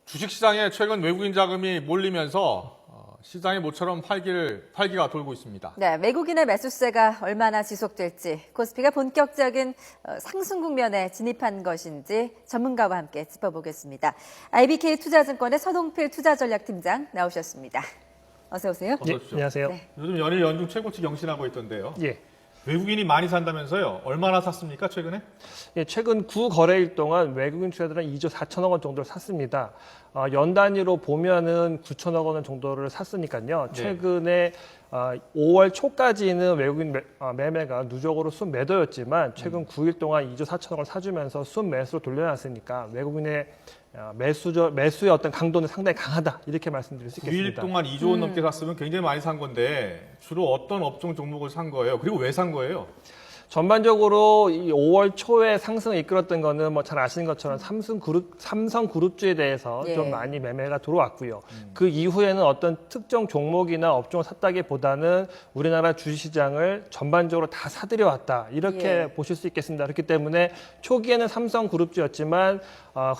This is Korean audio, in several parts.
주식시장에 최근 외국인 자금이 몰리면서 시장이 모처럼 활기가 돌고 있습니다. 네, 외국인의 매수세가 얼마나 지속될지, 코스피가 본격적인 상승 국면에 진입한 것인지 전문가와 함께 짚어보겠습니다. IBK 투자증권의 서동필 투자전략팀장 나오셨습니다. 어서 오세요. 어서 예, 오십시오. 안녕하세요. 네. 요즘 연일 연중 최고치 경신하고 있던데요. 예. 외국인이 많이 산다면서요? 얼마나 샀습니까, 최근에? 예, 최근 9거래일 동안 외국인 투자들은 2조 4천억 원 정도를 샀습니다. 연 단위로 보면은 9천억 원 정도를 샀으니까요. 네. 최근에 5월 초까지는 외국인 매매가 누적으로 순매도였지만 최근 9일 동안 2조 4천억 원을 사주면서 순매수로 돌려놨으니까 외국인의 매수의 어떤 강도는 상당히 강하다 이렇게 말씀드릴 수 9일 있겠습니다. 동안 2조 원 넘게 샀으면 굉장히 많이 산 건데 주로 어떤 업종 종목을 산 거예요? 그리고 왜 산 거예요? 전반적으로 이 5월 초에 상승을 이끌었던 거는 뭐 잘 아시는 것처럼 삼성그룹주에 대해서 예. 좀 많이 매매가 들어왔고요. 그 이후에는 어떤 특정 종목이나 업종을 샀다기보다는 우리나라 주식시장을 전반적으로 다 사들여왔다 이렇게 예. 보실 수 있겠습니다. 그렇기 때문에 초기에는 삼성그룹주였지만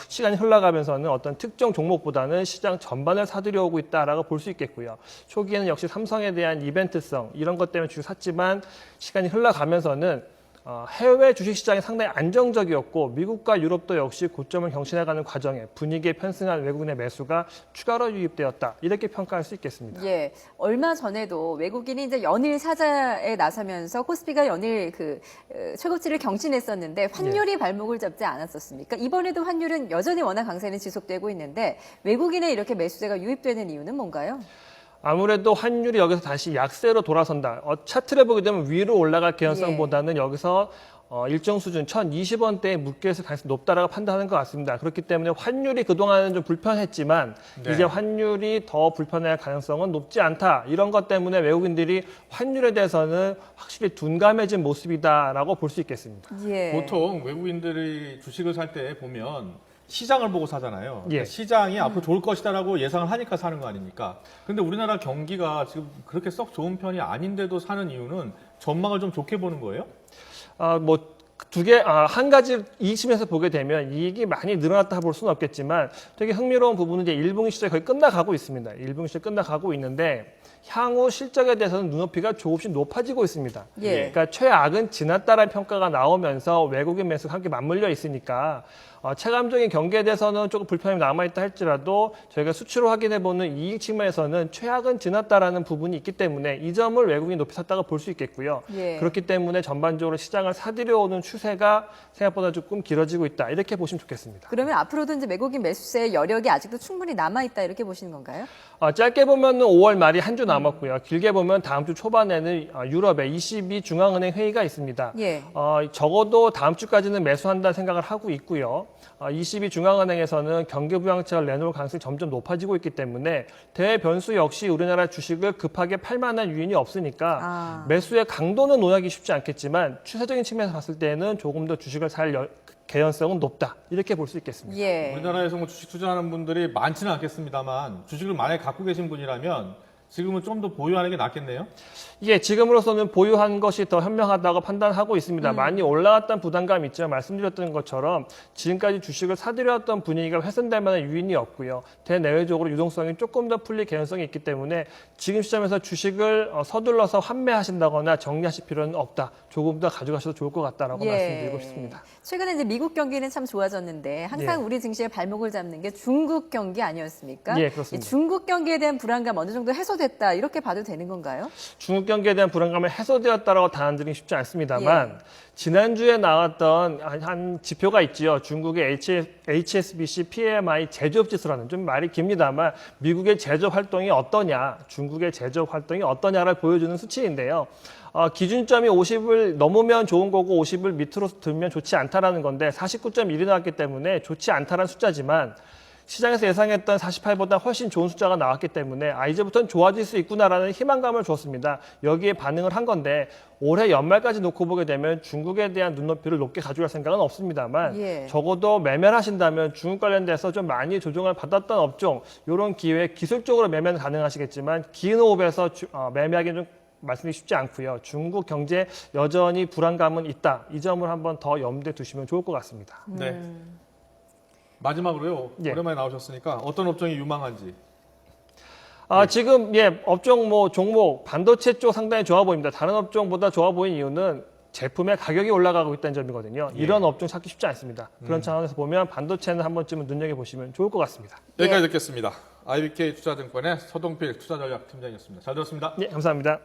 시간이 흘러가면서는 어떤 특정 종목보다는 시장 전반을 사들여오고 있다라고 볼 수 있겠고요. 초기에는 역시 삼성에 대한 이벤트성 이런 것 때문에 주식 샀지만 시간이 흘러가면서는 해외 주식시장이 상당히 안정적이었고 미국과 유럽도 역시 고점을 경신해가는 과정에 분위기에 편승한 외국인의 매수가 추가로 유입되었다 이렇게 평가할 수 있겠습니다. 예, 얼마 전에도 외국인이 이제 연일 사자에 나서면서 코스피가 연일 최고치를 경신했었는데 환율이 발목을 잡지 않았었습니까? 이번에도 환율은 여전히 워낙 강세는 지속되고 있는데 외국인의 이렇게 매수세가 유입되는 이유는 뭔가요? 아무래도 환율이 여기서 다시 약세로 돌아선다. 차트를 보게 되면 위로 올라갈 개연성보다는 여기서 일정 수준 1,020원대에 묶여있을 가능성이 높다라고 판단하는 것 같습니다. 그렇기 때문에 환율이 그동안은 좀 불편했지만 네. 이제 환율이 더 불편할 가능성은 높지 않다. 이런 것 때문에 외국인들이 환율에 대해서는 확실히 둔감해진 모습이다라고 볼 수 있겠습니다. 예. 보통 외국인들이 주식을 살 때 보면 시장을 보고 사잖아요. 예. 그러니까 시장이 앞으로 좋을 것이다라고 예상을 하니까 사는 거 아닙니까? 근데 우리나라 경기가 지금 그렇게 썩 좋은 편이 아닌데도 사는 이유는 전망을 좀 좋게 보는 거예요? 한 가지 이 측면에서 보게 되면 이익이 많이 늘어났다 볼 수는 없겠지만 되게 흥미로운 부분은 이제 1분기 실적이 거의 끝나가고 있습니다. 1분기 실적 끝나가고 있는데 향후 실적에 대해서는 눈높이가 조금씩 높아지고 있습니다. 예. 그러니까 최악은 지났다라는 평가가 나오면서 외국인 매수가 함께 맞물려 있으니까 체감적인 경기에 대해서는 조금 불편함이 남아있다 할지라도 저희가 수치로 확인해보는 이익 측면에서는 최악은 지났다라는 부분이 있기 때문에 이 점을 외국인이 높이 샀다고 볼 수 있겠고요. 예. 그렇기 때문에 전반적으로 시장을 사들여오는 추세가 생각보다 조금 길어지고 있다. 이렇게 보시면 좋겠습니다. 그러면 앞으로도 이제 외국인 매수세의 여력이 아직도 충분히 남아있다 이렇게 보시는 건가요? 짧게 보면 5월 말이 한 주 남았고요. 길게 보면 다음 주 초반에는 유럽의 ECB 중앙은행 회의가 있습니다. 예. 적어도 다음 주까지는 매수한다는 생각을 하고 있고요. ECB 중앙은행에서는 경기 부양책을 내놓을 가능성이 점점 높아지고 있기 때문에 대외 변수 역시 우리나라 주식을 급하게 팔 만한 요인이 없으니까 매수의 강도는 논하기 쉽지 않겠지만 추세적인 측면에서 봤을 때는 조금 더 주식을 살 개연성은 높다. 이렇게 볼 수 있겠습니다. 예. 우리나라에서 뭐 주식 투자하는 분들이 많지는 않겠습니다만 주식을 만약에 갖고 계신 분이라면 지금은 좀 더 보유하는 게 낫겠네요. 이게 지금으로서는 보유한 것이 더 현명하다고 판단하고 있습니다. 많이 올라왔던 부담감이 있지만 말씀드렸던 것처럼 지금까지 주식을 사들여왔던 분위기가 훼손될 만한 요인이 없고요. 대내외적으로 유동성이 조금 더 풀릴 개연성이 있기 때문에 지금 시점에서 주식을 서둘러서 환매하신다거나 정리하실 필요는 없다. 조금 더 가져가셔도 좋을 것 같다라고 말씀드리고 싶습니다. 최근에 이제 미국 경기는 참 좋아졌는데 항상 우리 증시의 발목을 잡는 게 중국 경기 아니었습니까? 예, 그렇습니다. 이 중국 경기에 대한 불안감 어느 정도 해소됐다 이렇게 봐도 되는 건가요? 중국 경기에 대한 불안감이 해소되었다라고 단언드리기 쉽지 않습니다만 지난주에 나왔던 한 지표가 있지요. 중국의 HSBC PMI 제조업 지수라는 좀 말이 깁니다만 미국의 제조업 활동이 어떠냐, 중국의 제조업 활동이 어떠냐를 보여주는 수치인데요. 기준점이 50을 넘으면 좋은 거고 50을 밑으로 들면 좋지 않다라는 건데 49.1이 나왔기 때문에 좋지 않다라는 숫자지만 시장에서 예상했던 48보다 훨씬 좋은 숫자가 나왔기 때문에 이제부터는 좋아질 수 있구나라는 희망감을 주었습니다. 여기에 반응을 한 건데 올해 연말까지 놓고 보게 되면 중국에 대한 눈높이를 높게 가져갈 생각은 없습니다만 적어도 매매를 하신다면 중국 관련돼서 좀 많이 조정을 받았던 업종 이런 기회에 기술적으로 매매는 가능하시겠지만 긴 호흡에서 매매하기는 좀 말씀드리기 쉽지 않고요. 중국 경제 여전히 불안감은 있다. 이 점을 한번 더 염두에 두시면 좋을 것 같습니다. 네. 마지막으로요. 예. 오랜만에 나오셨으니까 어떤 업종이 유망한지. 지금 업종 종목 반도체 쪽 상당히 좋아 보입니다. 다른 업종보다 좋아 보인 이유는 제품의 가격이 올라가고 있다는 점이거든요. 예. 이런 업종 찾기 쉽지 않습니다. 그런 차원에서 보면 반도체는 한 번쯤은 눈여겨보시면 좋을 것 같습니다. 여기까지 듣겠습니다. IBK 투자증권의 서동필 투자전략팀장이었습니다. 잘 들었습니다. 네, 감사합니다.